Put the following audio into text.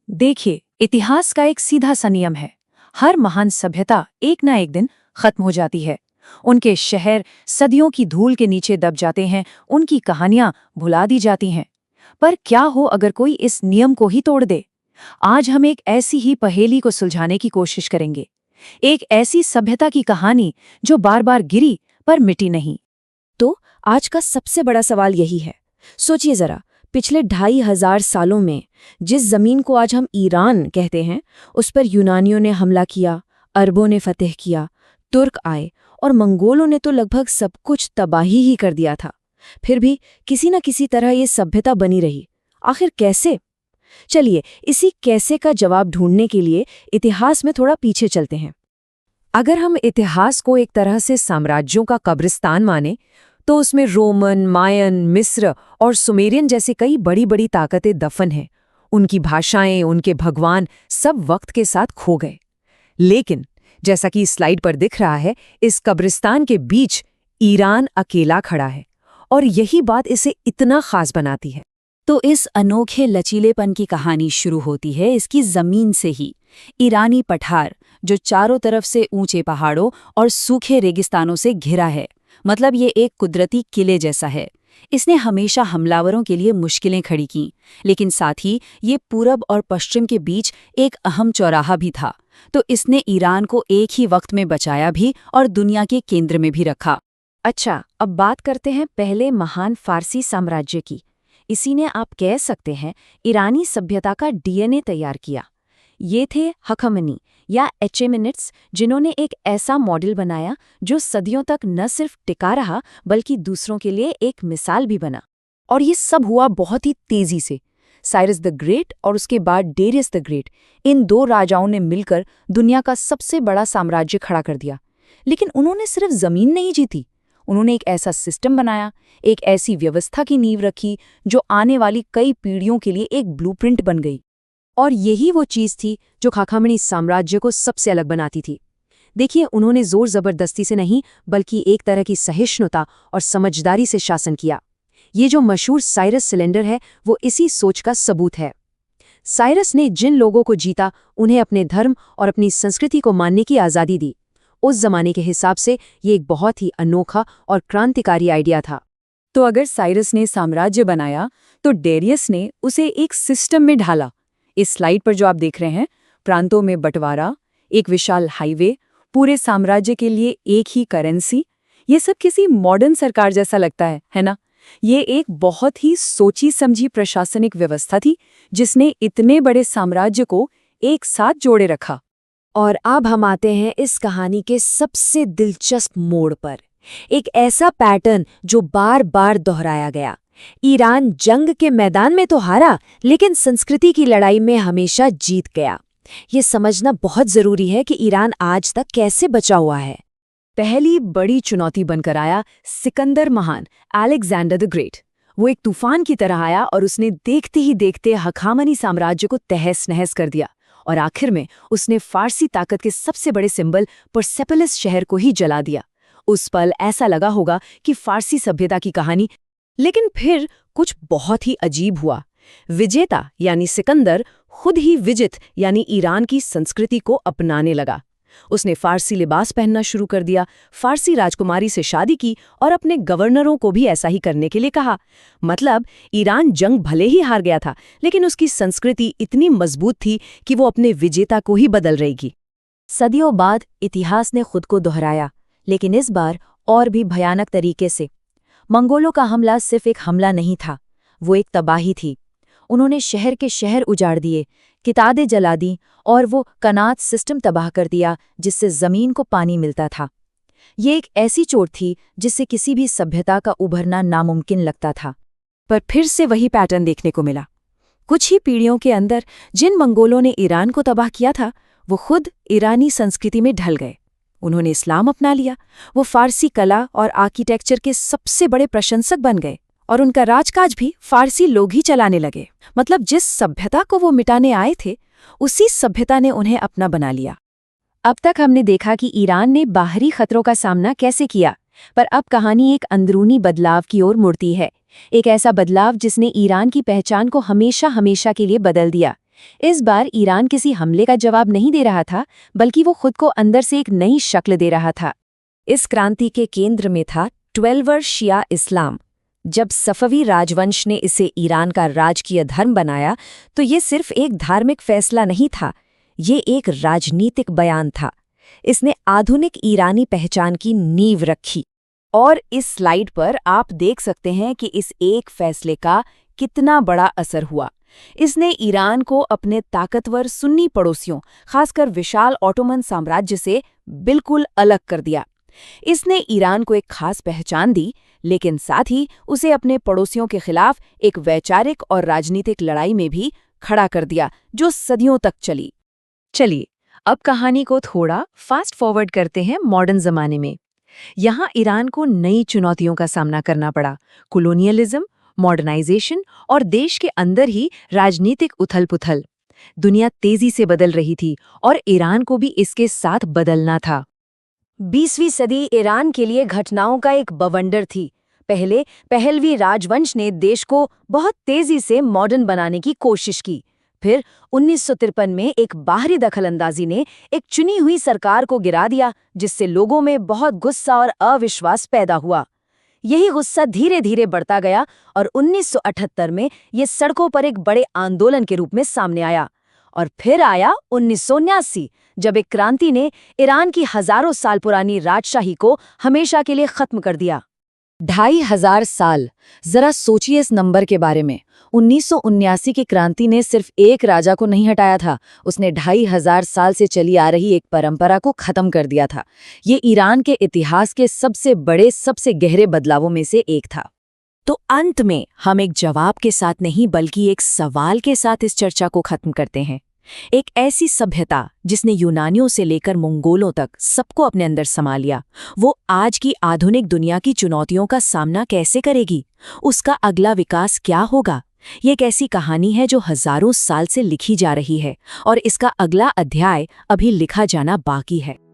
देखिए, इतिहास का एक सीधा सा नियम है। हर महान सभ्यता एक ना एक दिन खत्म हो जाती है। उनके शहर सदियों की धूल के नीचे दब जाते हैं, उनकी कहानियां भुला दी जाती हैं। पर क्या हो अगर कोई इस नियम को ही तोड़ दे? आज हम एक ऐसी ही पहेली को सुलझाने की कोशिश करेंगे। एक ऐसी सभ्यता की कहानी जो बार बार गिरी पर मिटी नहीं। तो आज का सबसे बड़ा सवाल यही है। सोचिए जरा, पिछले 2500 सालों में जिस जमीन को आज हम ईरान कहते हैं, उस पर यूनानियों ने हमला किया, अरबों ने फतेह किया, तुर्क आए और मंगोलों ने तो लगभग सब कुछ तबाही ही कर दिया था। फिर भी किसी न किसी तरह ये सभ्यता बनी रही। आखिर कैसे? चलिए, इसी कैसे का जवाब ढूंढने के लिए इतिहास में थोड़ा पीछे चलते हैं। अगर हम इतिहास को एक तरह से साम्राज्यों का कब्रिस्तान माने, तो उसमें रोमन, मायन, मिस्र और सुमेरियन जैसी कई बड़ी बड़ी ताकतें दफन हैं। उनकी भाषाएं, उनके भगवान सब वक्त के साथ खो गए। लेकिन जैसा कि स्लाइड पर दिख रहा है, इस कब्रिस्तान के बीच ईरान अकेला खड़ा है और यही बात इसे इतना खास बनाती है। तो इस अनोखे लचीलेपन की कहानी शुरू होती है इसकी जमीन से ही। ईरानी पठार, जो चारों तरफ से ऊंचे पहाड़ों और सूखे रेगिस्तानों से घिरा है। मतलब ये एक कुदरती किले जैसा है। इसने हमेशा हमलावरों के लिए मुश्किलें खड़ी की, लेकिन साथ ही ये पूरब और पश्चिम के बीच एक अहम चौराहा भी था। तो इसने ईरान को एक ही वक्त में बचाया भी और दुनिया के केंद्र में भी रखा। अच्छा, अब बात करते हैं पहले महान फारसी साम्राज्य की। इसी ने, आप कह सकते हैं, ईरानी सभ्यता का डीएनए तैयार किया। ये थे हखमनी या एचेमेनिड्स, जिन्होंने एक ऐसा मॉडल बनाया जो सदियों तक न सिर्फ टिका रहा बल्कि दूसरों के लिए एक मिसाल भी बना। और ये सब हुआ बहुत ही तेजी से। साइरस द ग्रेट और उसके बाद डेरियस द ग्रेट, इन दो राजाओं ने मिलकर दुनिया का सबसे बड़ा साम्राज्य खड़ा कर दिया। लेकिन उन्होंने सिर्फ जमीन नहीं जीती, उन्होंने एक ऐसा सिस्टम बनाया, एक ऐसी व्यवस्था की नींव रखी जो आने वाली कई पीढ़ियों के लिए एक ब्लूप्रिंट बन गई। और यही वो चीज़ थी जो खाखामनी साम्राज्य को सबसे अलग बनाती थी। देखिए, उन्होंने जोर जबरदस्ती से नहीं बल्कि एक तरह की सहिष्णुता और समझदारी से शासन किया। ये जो मशहूर साइरस सिलेंडर है, वो इसी सोच का सबूत है। साइरस ने जिन लोगों को जीता, उन्हें अपने धर्म और अपनी संस्कृति को मानने की आज़ादी दी। उस जमाने के हिसाब से ये एक बहुत ही अनोखा और क्रांतिकारी आइडिया था। तो अगर साइरस ने साम्राज्य बनाया, तो डेरियस ने उसे एक सिस्टम में ढाला। इस स्लाइड पर जो आप देख रहे हैं, प्रांतों में बंटवारा, एक विशाल हाईवे, पूरे साम्राज्य के लिए एक ही करेंसी, ये सब किसी मॉडर्न सरकार जैसा लगता है ना? ये एक बहुत ही सोची समझी प्रशासनिक व्यवस्था थी जिसने इतने बड़े साम्राज्य को एक साथ जोड़े रखा। और अब हम आते हैं इस कहानी के सबसे दिलचस्प मोड़ पर, एक ऐसा पैटर्न जो बार बार दोहराया गया। ईरान जंग के मैदान में तो हारा, लेकिन संस्कृति की लड़ाई में हमेशा जीत गया। ये समझना बहुत जरूरी है कि ईरान आज तक कैसे बचा हुआ है। पहली बड़ी चुनौती बनकर आया सिकंदर महान, अलेक्जेंडर द ग्रेट। वो एक तूफान की तरह आया और उसने देखते ही देखते हखामनी साम्राज्य को तहस नहस कर दिया। और आखिर में उसने फारसी ताकत के सबसे बड़े सिंबल परसेपोलिस शहर को ही जला दिया। उस पल ऐसा लगा होगा कि फारसी सभ्यता की कहानी। लेकिन फिर कुछ बहुत ही अजीब हुआ। विजेता यानी सिकंदर खुद ही विजित यानी ईरान की संस्कृति को अपनाने लगा। उसने फारसी लिबास पहनना शुरू कर दिया, फारसी राजकुमारी से शादी की और अपने गवर्नरों को भी ऐसा ही करने के लिए कहा। मतलब ईरान जंग भले ही हार गया था, लेकिन उसकी संस्कृति इतनी मजबूत थी कि वो अपने विजेता को ही बदल रहेगी। सदियों बाद इतिहास ने खुद को दोहराया, लेकिन इस बार और भी भयानक तरीके से। मंगोलों का हमला सिर्फ एक हमला नहीं था, वो एक तबाही थी। उन्होंने शहर के शहर उजाड़ दिए, किताबें जला दी और वो कनात सिस्टम तबाह कर दिया जिससे जमीन को पानी मिलता था। ये एक ऐसी चोट थी जिससे किसी भी सभ्यता का उभरना नामुमकिन लगता था। पर फिर से वही पैटर्न देखने को मिला। कुछ ही पीढ़ियों के अंदर जिन मंगोलों ने ईरान को तबाह किया था, वो खुद ईरानी संस्कृति में ढल गए। उन्होंने इस्लाम अपना लिया, वो फारसी कला और आर्किटेक्चर के सबसे बड़े प्रशंसक बन गए और उनका राजकाज भी फारसी लोग ही चलाने लगे। मतलब जिस सभ्यता को वो मिटाने आए थे, उसी सभ्यता ने उन्हें अपना बना लिया। अब तक हमने देखा कि ईरान ने बाहरी खतरों का सामना कैसे किया, पर अब कहानी एक अंदरूनी बदलाव की ओर मुड़ती है, एक ऐसा बदलाव जिसने ईरान की पहचान को हमेशा हमेशा के लिए बदल दिया। इस बार ईरान किसी हमले का जवाब नहीं दे रहा था, बल्कि वो खुद को अंदर से एक नई शक्ल दे रहा था। इस क्रांति के केंद्र में था 12वीं शिया इस्लाम। जब सफवी राजवंश ने इसे ईरान का राजकीय धर्म बनाया, तो ये सिर्फ एक धार्मिक फैसला नहीं था, ये एक राजनीतिक बयान था। इसने आधुनिक ईरानी पहचान की नींव रखी। और इस स्लाइड पर आप देख सकते हैं कि इस एक फैसले का कितना बड़ा असर हुआ। इसने ईरान को अपने ताकतवर सुन्नी पड़ोसियों, खासकर विशाल ऑटोमन साम्राज्य से बिल्कुल अलग कर दिया। इसने ईरान को एक खास पहचान दी, लेकिन साथ ही उसे अपने पड़ोसियों के खिलाफ एक वैचारिक और राजनीतिक लड़ाई में भी खड़ा कर दिया, जो सदियों तक चली। चलिए, अब कहानी को थोड़ा फास्ट फॉरवर्ड करते हैं मॉडर्न जमाने में। यहाँ ईरान को नई चुनौतियों का सामना करना पड़ा। कोलोनियलिज्म, मॉडर्नाइजेशन और देश के अंदर ही राजनीतिक उथल-पुथल। दुनिया तेजी से बदल रही थी और ईरान को भी इसके साथ बदलना था। 20वीं सदी ईरान के लिए घटनाओं का एक बवंडर थी। पहले पहलवी राजवंश ने देश को बहुत तेजी से मॉडर्न बनाने की कोशिश की। फिर 1953 में एक बाहरी दखलंदाजी ने एक चुनी हुई सरकार को गिरा दिया, जिससे लोगों में बहुत गुस्सा और अविश्वास पैदा हुआ। यही गुस्सा धीरे धीरे बढ़ता गया और 1978 में ये सड़कों पर एक बड़े आंदोलन के रूप में सामने आया। और फिर आया 1979, जब एक क्रांति ने ईरान की हजारों साल पुरानी राजशाही को हमेशा के लिए खत्म कर दिया। 2500 साल, जरा सोचिए इस नंबर के बारे में। 1979 की क्रांति ने सिर्फ एक राजा को नहीं हटाया था, उसने 2500 साल से चली आ रही एक परंपरा को खत्म कर दिया था। ये ईरान के इतिहास के सबसे बड़े, सबसे गहरे बदलावों में से एक था। तो अंत में हम एक जवाब के साथ नहीं, बल्कि एक सवाल के साथ इस चर्चा को खत्म करते हैं। एक ऐसी सभ्यता जिसने यूनानियों से लेकर मंगोलों तक सबको अपने अंदर समा लिया, वो आज की आधुनिक दुनिया की चुनौतियों का सामना कैसे करेगी? उसका अगला विकास क्या होगा? ये एक ऐसी कहानी है जो हजारों साल से लिखी जा रही है और इसका अगला अध्याय अभी लिखा जाना बाकी है।